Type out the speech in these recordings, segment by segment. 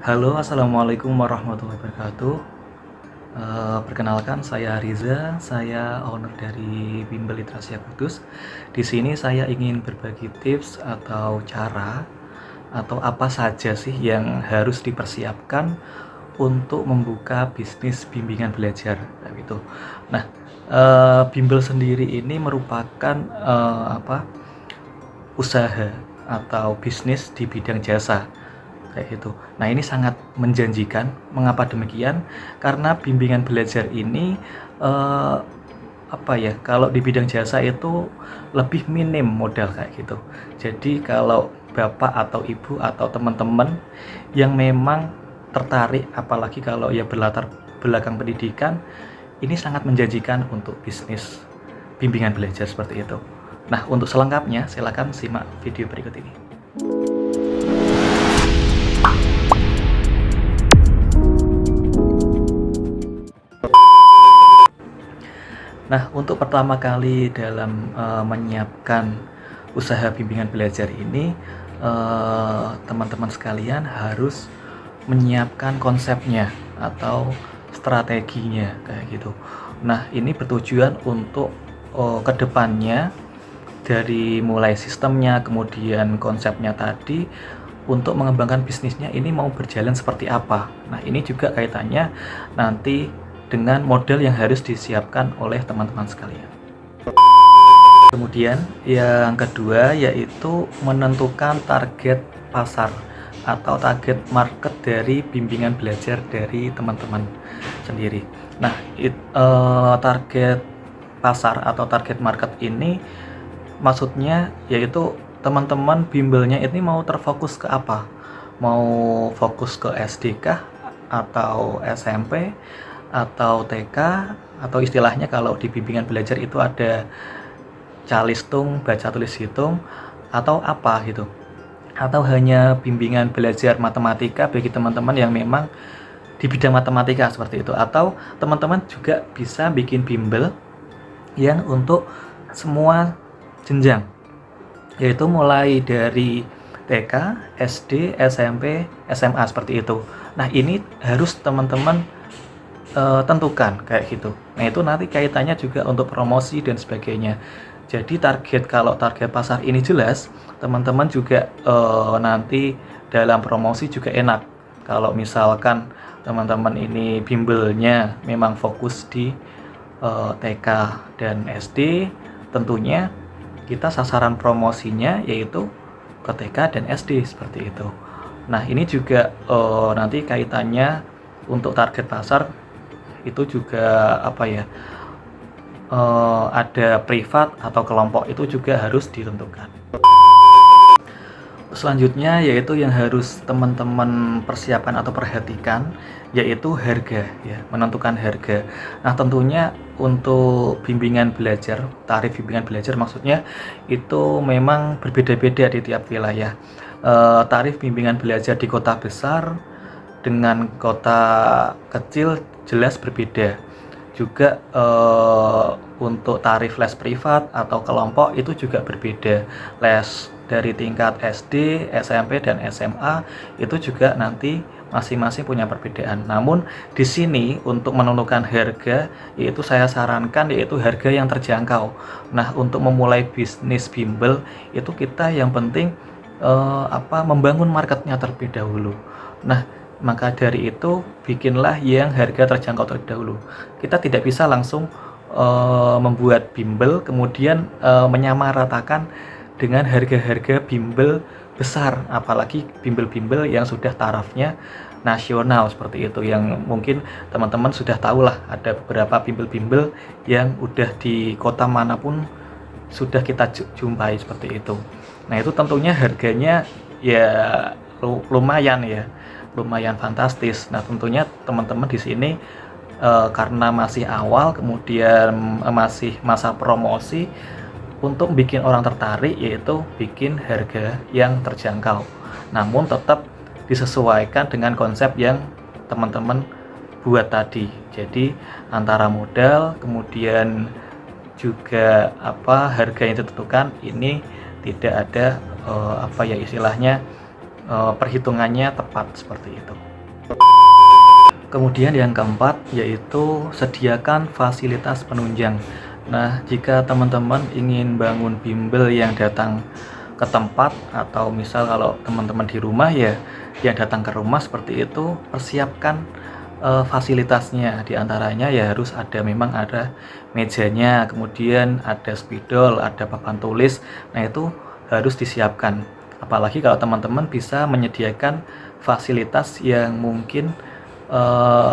Halo, assalamualaikum warahmatullahi wabarakatuh. Perkenalkan, saya Riza, saya owner dari Bimbel Literasi Kudus. Di sini saya ingin berbagi tips atau cara atau apa saja sih yang harus dipersiapkan untuk membuka bisnis bimbingan belajar, kayak gitu. Nah, Bimbel sendiri ini merupakan usaha atau bisnis di bidang jasa, kayak gitu. Nah, ini sangat menjanjikan. Mengapa demikian? Karena bimbingan belajar ini eh, kalau di bidang jasa itu lebih minim modal, kayak gitu. Jadi kalau bapak atau ibu atau teman-teman yang memang tertarik, apalagi kalau ya berlatar belakang pendidikan, ini sangat menjanjikan untuk bisnis bimbingan belajar seperti itu. Nah, untuk selengkapnya silakan simak video berikut ini. Nah, untuk pertama kali dalam menyiapkan usaha bimbingan belajar ini, teman-teman sekalian harus menyiapkan konsepnya atau strateginya, kayak gitu. Nah, ini bertujuan untuk kedepannya dari mulai sistemnya, kemudian konsepnya tadi, untuk mengembangkan bisnisnya ini mau berjalan seperti apa. Nah, ini juga kaitannya nanti dengan modal yang harus disiapkan oleh teman-teman sekalian. Kemudian yang kedua yaitu menentukan target pasar atau target market dari bimbingan belajar dari teman-teman sendiri. Nah, target pasar atau target market ini maksudnya yaitu teman-teman bimbelnya ini mau terfokus ke apa? Mau fokus ke SD kah? Atau SMP? Atau TK? Atau istilahnya kalau di bimbingan belajar itu ada calistung, baca tulis hitung, atau apa gitu? Atau hanya bimbingan belajar matematika bagi teman-teman yang memang di bidang matematika seperti itu? Atau teman-teman juga bisa bikin bimbel yang untuk semua jenjang, yaitu mulai dari TK, SD, SMP, SMA seperti itu. Nah, ini harus teman-teman tentukan kayak gitu. Nah, itu nanti kaitannya juga untuk promosi dan sebagainya. Jadi kalau target pasar ini jelas, teman-teman juga nanti dalam promosi juga enak. Kalau misalkan teman-teman ini bimbelnya memang fokus di TK dan SD, tentunya kita sasaran promosinya yaitu ke TK dan SD seperti itu. Nah, ini juga nanti kaitannya untuk target pasar itu juga ada privat atau kelompok, itu juga harus ditentukan. Selanjutnya yaitu yang harus teman-teman persiapkan atau perhatikan yaitu harga ya, menentukan harga. Nah, tentunya untuk bimbingan belajar, tarif bimbingan belajar maksudnya itu memang berbeda-beda di tiap wilayah. Tarif bimbingan belajar di kota besar dengan kota kecil jelas berbeda. Juga untuk tarif les privat atau kelompok itu juga berbeda. Les dari tingkat SD, SMP, dan SMA itu juga nanti masing-masing punya perbedaan. Namun di sini untuk menentukan harga yaitu saya sarankan yaitu harga yang terjangkau. Nah, untuk memulai bisnis bimbel itu kita yang penting membangun marketnya terlebih dahulu. Nah, maka dari itu bikinlah yang harga terjangkau terlebih dahulu. Kita tidak bisa langsung membuat bimbel kemudian menyamaratakan dengan harga-harga bimbel besar, apalagi bimbel-bimbel yang sudah tarafnya nasional seperti itu, yang mungkin teman-teman sudah tahu lah, ada beberapa bimbel-bimbel yang udah di kota manapun sudah kita jumpai seperti itu. Nah, itu tentunya harganya ya lumayan ya, lumayan fantastis. Nah, tentunya teman-teman di sini karena masih awal, kemudian masih masa promosi, untuk bikin orang tertarik yaitu bikin harga yang terjangkau, namun tetap disesuaikan dengan konsep yang teman-teman buat tadi. Jadi antara modal kemudian juga harga yang ditentukan ini tidak ada istilahnya perhitungannya tepat seperti itu. Kemudian yang keempat yaitu sediakan fasilitas penunjang. Nah, jika teman-teman ingin bangun bimbel yang datang ke tempat, atau misal kalau teman-teman di rumah ya yang datang ke rumah seperti itu, persiapkan fasilitasnya. Di antaranya ya harus ada, memang ada mejanya, kemudian ada spidol, ada papan tulis. Nah, itu harus disiapkan. Apalagi kalau teman-teman bisa menyediakan fasilitas yang mungkin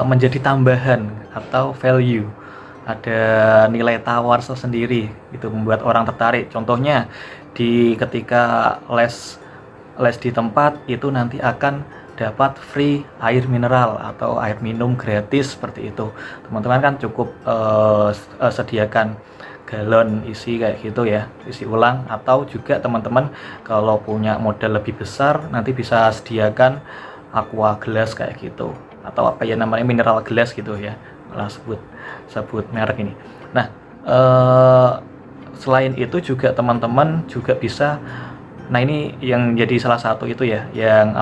menjadi tambahan atau value, ada nilai tawar tersendiri, itu membuat orang tertarik. Contohnya ketika les di tempat itu nanti akan dapat free air mineral atau air minum gratis seperti itu. Teman-teman kan cukup sediakan galon isi kayak gitu ya, isi ulang. Atau juga teman-teman kalau punya modal lebih besar nanti bisa sediakan aqua gelas kayak gitu, atau apa ya namanya, mineral gelas gitu ya, malah sebut merek ini. Nah, selain itu juga teman-teman juga bisa, nah ini yang jadi salah satu itu ya yang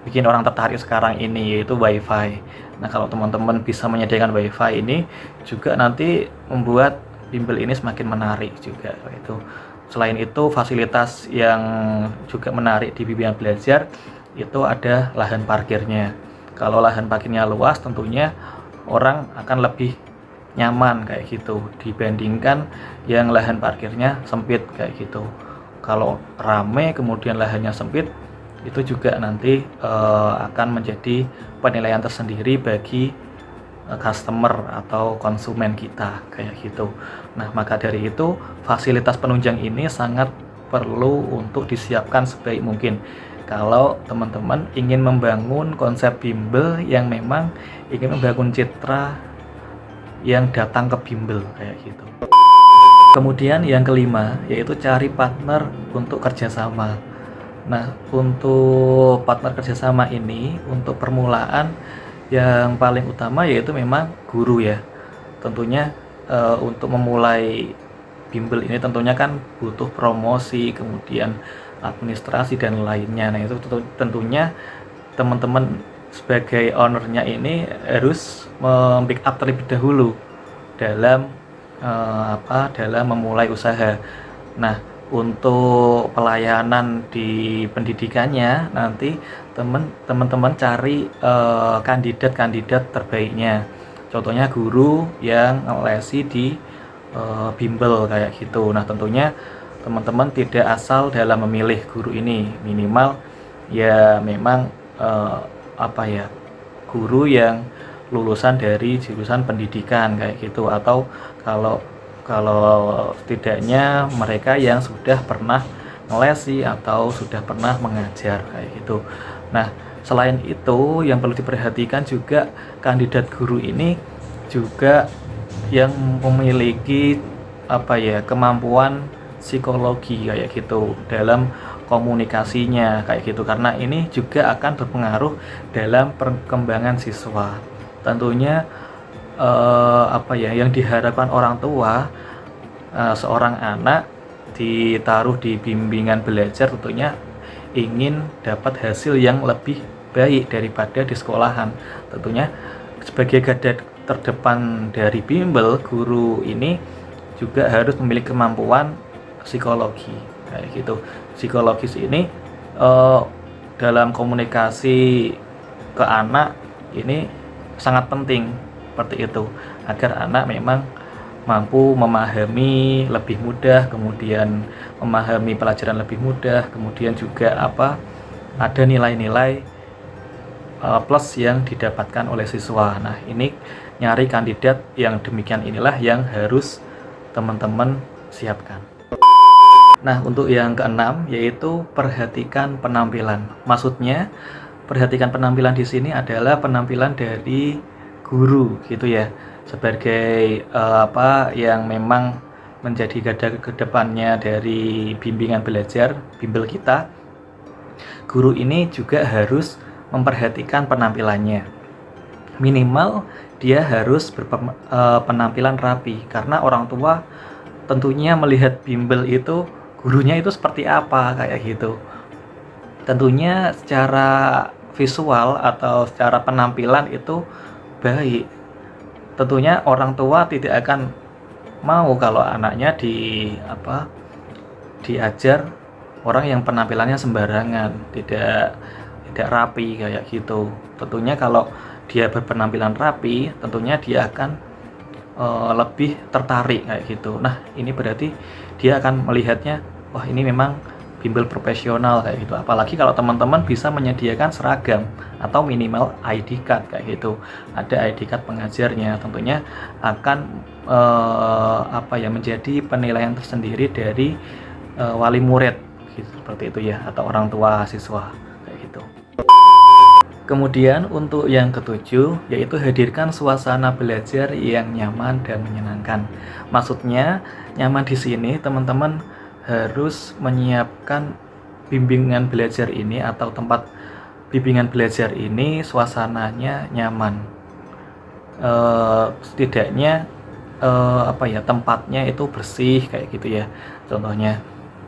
bikin orang tertarik sekarang ini, yaitu wifi. Nah, kalau teman-teman bisa menyediakan wifi ini juga nanti membuat bimbel ini semakin menarik juga itu. Selain itu, fasilitas yang juga menarik di bimbingan belajar itu ada lahan parkirnya. Kalau lahan parkirnya luas, tentunya orang akan lebih nyaman kayak gitu dibandingkan yang lahan parkirnya sempit kayak gitu. Kalau rame kemudian lahannya sempit, itu juga nanti akan menjadi penilaian tersendiri bagi customer atau konsumen kita kayak gitu. Nah, maka dari itu fasilitas penunjang ini sangat perlu untuk disiapkan sebaik mungkin kalau teman-teman ingin membangun konsep bimbel yang memang ingin membangun citra yang datang ke bimbel kayak gitu. Kemudian yang kelima yaitu cari partner untuk kerjasama. Nah, untuk partner kerjasama ini untuk permulaan yang paling utama yaitu memang guru ya. Tentunya untuk memulai bimbel ini tentunya kan butuh promosi, kemudian administrasi dan lainnya. Nah, itu tentunya teman-teman sebagai ownernya ini harus membackup terlebih dahulu dalam dalam memulai usaha. Nah, untuk pelayanan di pendidikannya nanti teman-teman cari kandidat-kandidat terbaiknya. Contohnya guru yang ngelesi di bimbel kayak gitu. Nah, tentunya teman-teman tidak asal dalam memilih guru ini, minimal ya memang guru yang lulusan dari jurusan pendidikan kayak gitu, atau kalau setidaknya mereka yang sudah pernah ngelesi atau sudah pernah mengajar kayak gitu. Nah, selain itu yang perlu diperhatikan juga kandidat guru ini juga yang memiliki kemampuan psikologi kayak gitu dalam komunikasinya kayak gitu, karena ini juga akan berpengaruh dalam perkembangan siswa. Tentunya yang diharapkan orang tua seorang anak ditaruh di bimbingan belajar tentunya ingin dapat hasil yang lebih baik daripada di sekolahan. Tentunya sebagai garda terdepan dari bimbel, guru ini juga harus memiliki kemampuan psikologi kayak gitu. Psikologis ini dalam komunikasi ke anak ini sangat penting seperti itu, agar anak memang mampu memahami lebih mudah, kemudian memahami pelajaran lebih mudah, kemudian juga ada nilai-nilai plus yang didapatkan oleh siswa. Nah, ini nyari kandidat yang demikian inilah yang harus teman-teman siapkan. Nah, untuk yang keenam yaitu perhatikan penampilan. Maksudnya perhatikan penampilan di sini adalah penampilan dari guru gitu ya. Sebagai yang memang menjadi garda kedepannya dari bimbingan belajar bimbel kita, guru ini juga harus memperhatikan penampilannya. Minimal dia harus berpenampilan rapi, karena orang tua tentunya melihat bimbel itu gurunya itu seperti apa kayak gitu. Tentunya secara visual atau secara penampilan itu baik, tentunya orang tua tidak akan mau kalau anaknya diajar orang yang penampilannya sembarangan, tidak rapi kayak gitu. Tentunya kalau dia berpenampilan rapi, tentunya dia akan lebih tertarik kayak gitu. Nah, ini berarti dia akan melihatnya, wah ini memang bimbel profesional kayak gitu. Apalagi kalau teman-teman bisa menyediakan seragam atau minimal ID card kayak gitu. Ada ID card pengajarnya, tentunya akan menjadi penilaian tersendiri dari wali murid gitu, seperti itu ya, atau orang tua siswa kayak gitu. Kemudian untuk yang ketujuh, yaitu hadirkan suasana belajar yang nyaman dan menyenangkan. Maksudnya nyaman di sini teman-teman harus menyiapkan bimbingan belajar ini atau tempat bimbingan belajar ini suasananya nyaman. Setidaknya tempatnya itu bersih kayak gitu ya. Contohnya,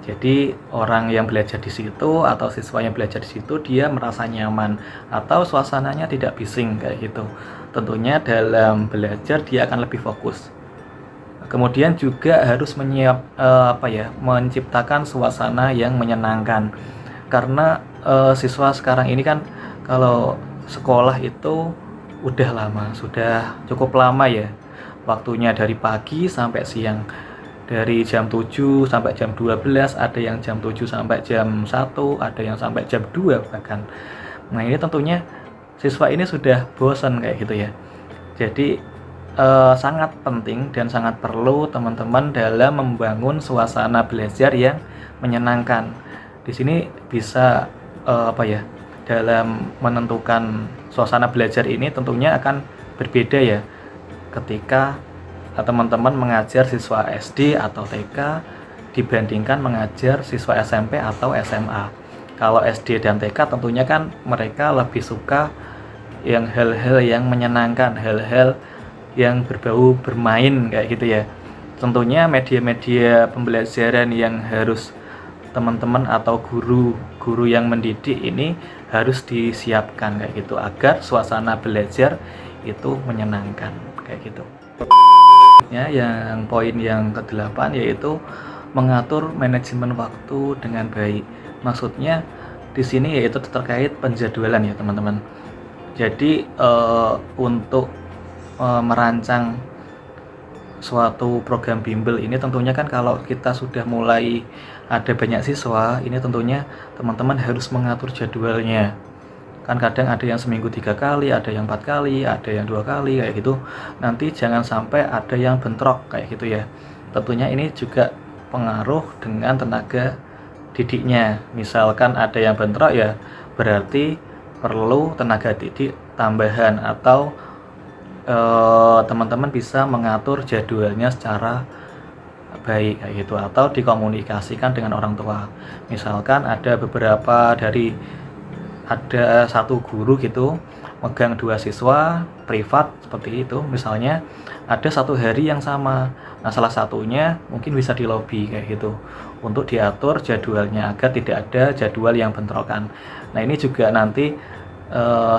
jadi orang yang belajar di situ atau siswa yang belajar di situ dia merasa nyaman atau suasananya tidak bising kayak gitu. Tentunya dalam belajar dia akan lebih fokus. Kemudian juga harus menciptakan suasana yang menyenangkan. Karena siswa sekarang ini kan kalau sekolah itu udah lama, sudah cukup lama ya. Waktunya dari pagi sampai siang. Dari jam 7 sampai jam 12, ada yang jam 7 sampai jam 1, ada yang sampai jam 2 bahkan. Nah, ini tentunya siswa ini sudah bosan kayak gitu ya. Jadi sangat penting dan sangat perlu teman-teman dalam membangun suasana belajar yang menyenangkan. Di sini bisa dalam menentukan suasana belajar ini tentunya akan berbeda ya ketika teman-teman mengajar siswa SD atau TK dibandingkan mengajar siswa SMP atau SMA. Kalau SD dan TK tentunya kan mereka lebih suka yang hal-hal yang menyenangkan, hal-hal yang berbau bermain kayak gitu ya. Tentunya media-media pembelajaran yang harus teman-teman atau guru yang mendidik ini harus disiapkan kayak gitu agar suasana belajar itu menyenangkan kayak gitu. Yang poin yang ke-8 yaitu mengatur manajemen waktu dengan baik. Maksudnya di sini yaitu terkait penjadwalan ya teman-teman. Jadi untuk merancang suatu program bimbel ini tentunya kan kalau kita sudah mulai ada banyak siswa, ini tentunya teman-teman harus mengatur jadwalnya. Kan kadang ada yang seminggu 3 kali, ada yang 4 kali, ada yang 2 kali kayak gitu. Nanti jangan sampai ada yang bentrok kayak gitu ya. Tentunya ini juga pengaruh dengan tenaga didiknya. Misalkan ada yang bentrok ya berarti perlu tenaga didik tambahan atau teman-teman bisa mengatur jadwalnya secara baik kayak gitu atau dikomunikasikan dengan orang tua. Misalkan ada satu guru gitu megang 2 siswa privat seperti itu, misalnya ada satu hari yang sama. Nah, salah satunya mungkin bisa di lobby kayak gitu untuk diatur jadwalnya agar tidak ada jadwal yang bentrokan. Nah, ini juga nanti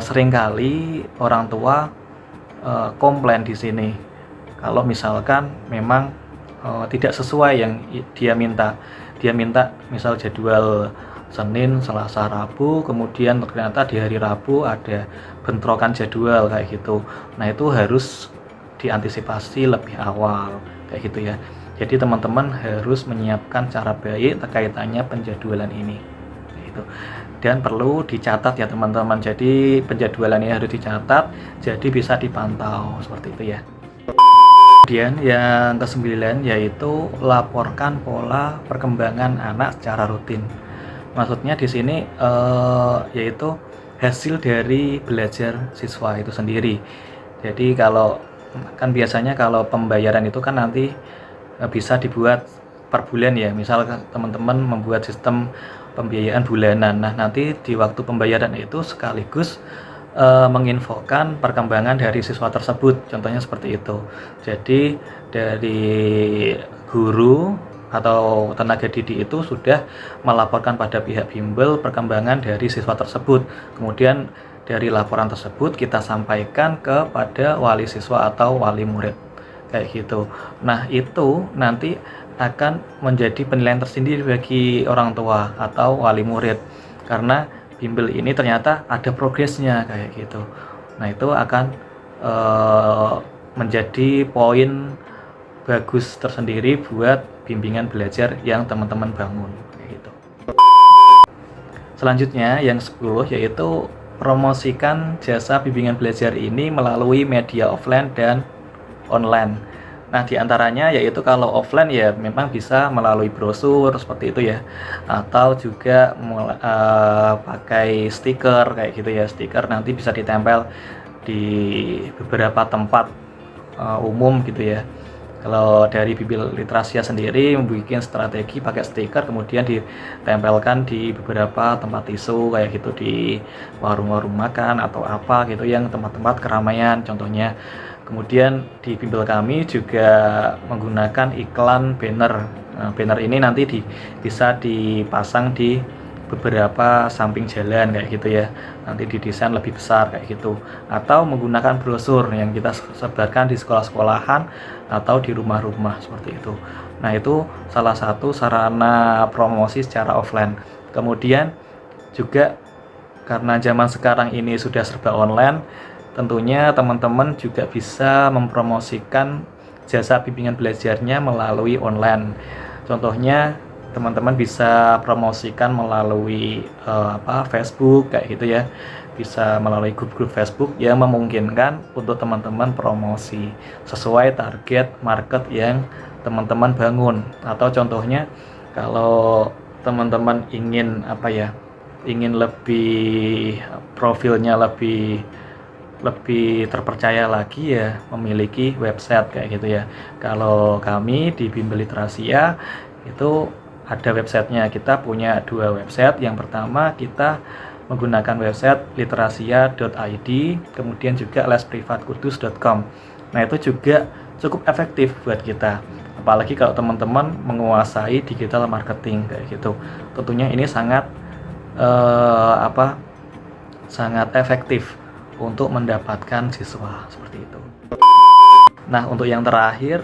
seringkali orang tua komplain di sini kalau misalkan memang tidak sesuai yang dia minta misal jadwal Senin, Selasa, Rabu, kemudian ternyata di hari Rabu ada bentrokan jadwal kayak gitu. Nah, itu harus diantisipasi lebih awal kayak gitu ya. Jadi teman-teman harus menyiapkan cara baik terkaitannya penjadwalan ini gitu. Dan perlu dicatat ya teman-teman. Jadi penjadwalan ini harus dicatat, jadi bisa dipantau seperti itu ya. Kemudian yang ke-9 yaitu laporkan pola perkembangan anak secara rutin. Maksudnya di sini yaitu hasil dari belajar siswa itu sendiri. Jadi kalau kan biasanya kalau pembayaran itu kan nanti bisa dibuat per bulan ya. Misal teman-teman membuat sistem pembiayaan bulanan. Nah, nanti di waktu pembayaran itu sekaligus menginfokan perkembangan dari siswa tersebut. Contohnya seperti itu. Jadi dari guru atau tenaga didik itu sudah melaporkan pada pihak bimbel perkembangan dari siswa tersebut. Kemudian dari laporan tersebut kita sampaikan kepada wali siswa atau wali murid, kayak gitu. Nah, itu nanti akan menjadi penilaian tersendiri bagi orang tua atau wali murid, karena bimbel ini ternyata ada progresnya, kayak gitu. Nah, itu akan menjadi poin bagus tersendiri buat bimbingan belajar yang teman-teman bangun, kayak gitu. Selanjutnya yang 10 yaitu promosikan jasa bimbingan belajar ini melalui media offline dan online. Nah, diantaranya yaitu kalau offline ya memang bisa melalui brosur seperti itu ya, atau juga pakai stiker kayak gitu ya. Stiker nanti bisa ditempel di beberapa tempat umum gitu ya. Kalau dari Bimbel Literasia sendiri membuat strategi pakai stiker, kemudian ditempelkan di beberapa tempat tisu kayak gitu, di warung-warung makan atau apa gitu yang tempat-tempat keramaian contohnya. Kemudian di bimbel kami juga menggunakan iklan banner. Nah, banner ini nanti bisa dipasang di beberapa samping jalan kayak gitu ya, nanti didesain lebih besar kayak gitu, atau menggunakan brosur yang kita sebarkan di sekolah-sekolahan atau di rumah-rumah seperti itu. Nah, itu salah satu sarana promosi secara offline. Kemudian juga karena zaman sekarang ini sudah serba online, tentunya teman-teman juga bisa mempromosikan jasa bimbingan belajarnya melalui online. Contohnya teman-teman bisa promosikan melalui Facebook kayak gitu ya, bisa melalui grup-grup Facebook yang memungkinkan untuk teman-teman promosi sesuai target market yang teman-teman bangun. Atau contohnya kalau teman-teman ingin ingin lebih profilnya lebih terpercaya lagi ya, memiliki website kayak gitu ya. Kalau kami di Bimbel Literasia itu ada websitenya. Kita punya 2 website. Yang pertama kita menggunakan website literasia.id, kemudian juga lesprivatkudus.com. Nah, itu juga cukup efektif buat kita, apalagi kalau teman-teman menguasai digital marketing kayak gitu. Tentunya ini sangat sangat efektif untuk mendapatkan siswa seperti itu. Nah, untuk yang terakhir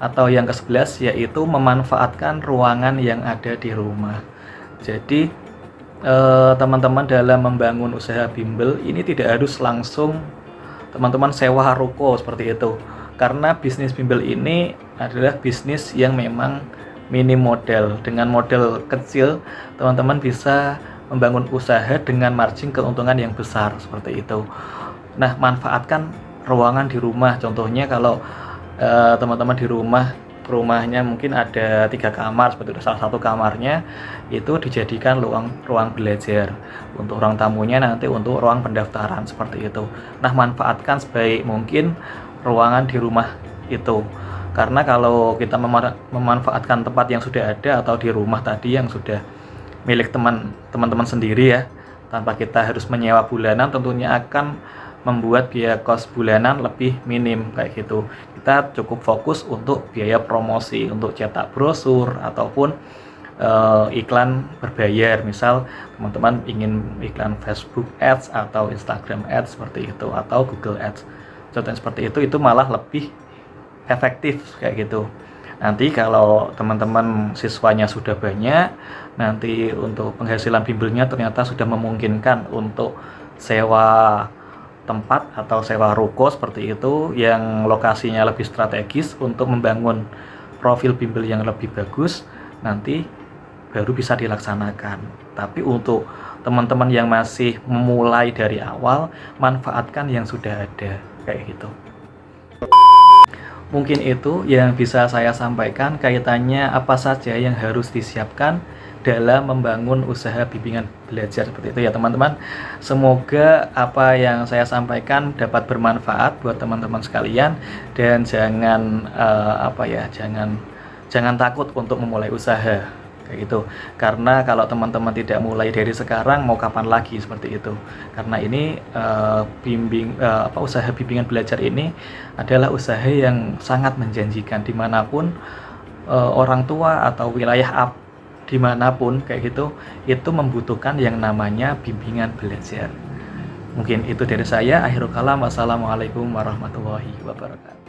atau yang ke-11 yaitu memanfaatkan ruangan yang ada di rumah. Jadi teman-teman dalam membangun usaha bimbel ini tidak harus langsung teman-teman sewa ruko seperti itu, karena bisnis bimbel ini adalah bisnis yang memang minim modal. Dengan modal kecil teman-teman bisa membangun usaha dengan margin keuntungan yang besar seperti itu. Nah, manfaatkan ruangan di rumah. Contohnya kalau teman-teman di rumahnya mungkin ada 3 kamar seperti itu, salah satu kamarnya itu dijadikan ruang belajar, untuk ruang tamunya nanti untuk ruang pendaftaran seperti itu. Nah, manfaatkan sebaik mungkin ruangan di rumah itu, karena kalau kita memanfaatkan tempat yang sudah ada atau di rumah tadi yang sudah milik teman-teman sendiri ya, tanpa kita harus menyewa bulanan, tentunya akan membuat biaya kos bulanan lebih minim kayak gitu. Kita cukup fokus untuk biaya promosi, untuk cetak brosur ataupun iklan berbayar. Misal teman-teman ingin iklan Facebook Ads atau Instagram Ads seperti itu, atau Google Ads. Contohnya seperti itu malah lebih efektif kayak gitu. Nanti kalau teman-teman siswanya sudah banyak, nanti untuk penghasilan bimbelnya ternyata sudah memungkinkan untuk sewa tempat atau sewa ruko seperti itu yang lokasinya lebih strategis untuk membangun profil bimbel yang lebih bagus, nanti baru bisa dilaksanakan. Tapi untuk teman-teman yang masih memulai dari awal, manfaatkan yang sudah ada kayak gitu. Mungkin itu yang bisa saya sampaikan kaitannya apa saja yang harus disiapkan dalam membangun usaha bimbingan belajar seperti itu ya teman-teman. Semoga apa yang saya sampaikan dapat bermanfaat buat teman-teman sekalian, dan jangan jangan takut untuk memulai usaha kayak gitu. Karena kalau teman-teman tidak mulai dari sekarang, mau kapan lagi seperti itu. Karena ini usaha bimbingan belajar ini adalah usaha yang sangat menjanjikan dimanapun orang tua atau wilayah dimanapun kayak gitu, itu membutuhkan yang namanya bimbingan belajar. Mungkin itu dari saya, akhirul kalam, wassalamualaikum warahmatullahi wabarakatuh.